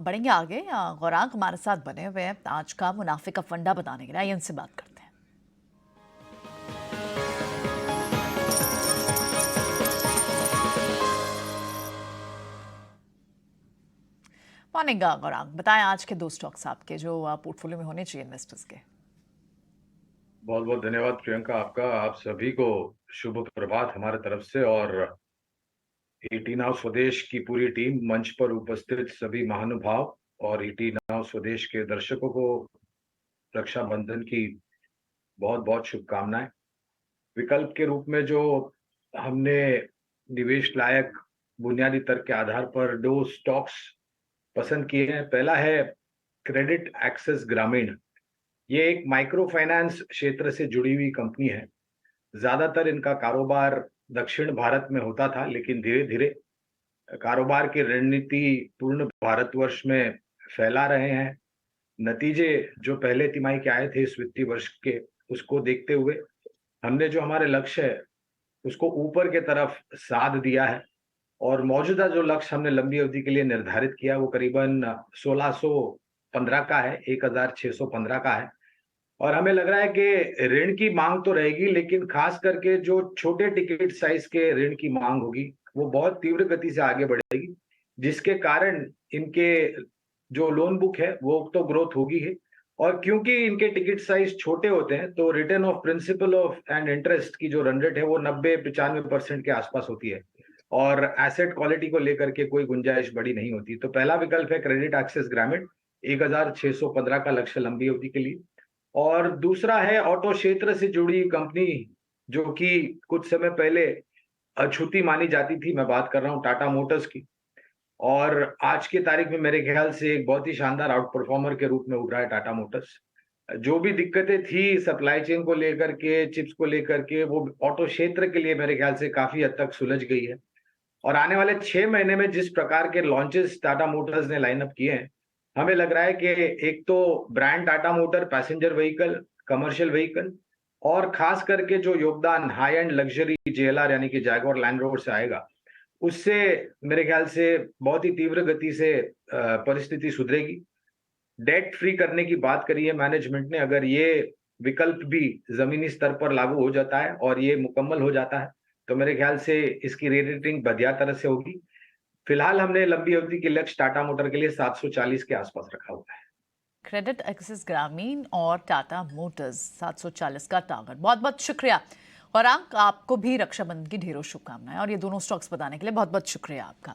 बढ़ेंगे आगे। गौरांग हमारे साथ बने हुए हैं आज का मुनाफे का फंडा बताने के लिए। आइए इनसे बात करते हैं। मॉर्निंग गौरांग, बताएं आज के दो स्टॉक्स आपके जो पोर्टफोलियो में होने चाहिए इन्वेस्टर्स के। बहुत बहुत धन्यवाद प्रियंका। आपका आप सभी को शुभ प्रभात हमारे तरफ से। और 18 स्वदेश की पूरी टीम, मंच पर उपस्थित सभी महानुभाव और 18 स्वदेश के दर्शकों को रक्षाबंधन की बहुत बहुत शुभकामनाएं। विकल्प के रूप में जो हमने निवेश लायक बुनियादी तर्क के आधार पर दो स्टॉक्स पसंद किए हैं। पहला है क्रेडिट एक्सेस ग्रामीण। ये एक माइक्रो फाइनेंस क्षेत्र से जुड़ी हुई कंपनी है। ज्यादातर इनका कारोबार दक्षिण भारत में होता था, लेकिन धीरे धीरे कारोबार की रणनीति पूर्ण भारतवर्ष में फैला रहे हैं। नतीजे जो पहले तिमाही के आए थे इस वित्तीय वर्ष के, उसको देखते हुए हमने जो हमारे लक्ष्य है उसको ऊपर के तरफ साध दिया है। और मौजूदा जो लक्ष्य हमने लंबी अवधि के लिए निर्धारित किया वो करीबन 1615 का है, 1615 का है। और हमें लग रहा है कि ऋण की मांग तो रहेगी, लेकिन खास करके जो छोटे टिकट साइज के ऋण की मांग होगी वो बहुत तीव्र गति से आगे बढ़ेगी, जिसके कारण इनके जो लोन बुक है वो तो ग्रोथ होगी ही। और क्योंकि इनके टिकट साइज छोटे होते हैं तो return of principle of and interest की जो रन रेट है वो 90-95% के आसपास होती है। और एसेट क्वालिटी को लेकर के कोई गुंजाइश बड़ी नहीं होती। तो पहला विकल्प है क्रेडिट एक्सेस ग्रामीण, 1615 का लक्ष्य लंबी अवधि के लिए। और दूसरा है ऑटो क्षेत्र से जुड़ी कंपनी, जो कि कुछ समय पहले अछूती मानी जाती थी। मैं बात कर रहा हूँ टाटा मोटर्स की। और आज की तारीख में मेरे ख्याल से एक बहुत ही शानदार आउट परफॉर्मर के रूप में उभरा है टाटा मोटर्स। जो भी दिक्कतें थी सप्लाई चेन को लेकर के, चिप्स को लेकर के, वो ऑटो क्षेत्र के लिए मेरे ख्याल से काफी हद तक सुलझ गई है। और आने वाले 6 महीने में जिस प्रकार के लॉन्चेस टाटा मोटर्स ने लाइन अप किए हैं, हमें लग रहा है कि एक तो brand Tata motor passenger vehicle, commercial vehicle और खास करके जो योगदान हाई एंड लग्जरी जेएलआर यानी कि जैगुआर लैंड रोवर से आएगा, उससे मेरे ख्याल से बहुत ही तीव्र गति से परिस्थिति सुधरेगी। डेट फ्री करने की बात करी है मैनेजमेंट ने। अगर ये विकल्प भी जमीनी स्तर पर लागू हो जाता है और ये मुकम्मल हो जाता है, तो मेरे ख्याल से इसकी रेटिंग बढ़िया तरह से होगी। फिलहाल हमने लंबी अवधि के लक्ष्य टाटा मोटर के लिए 740 के आसपास रखा हुआ है। क्रेडिट एक्सिस ग्रामीण और टाटा मोटर्स 740 का टारगेट। बहुत बहुत शुक्रिया गौरांग, आपको भी रक्षाबंधन की ढेरों शुभकामनाएं और ये दोनों स्टॉक्स बताने के लिए बहुत बहुत शुक्रिया आपका।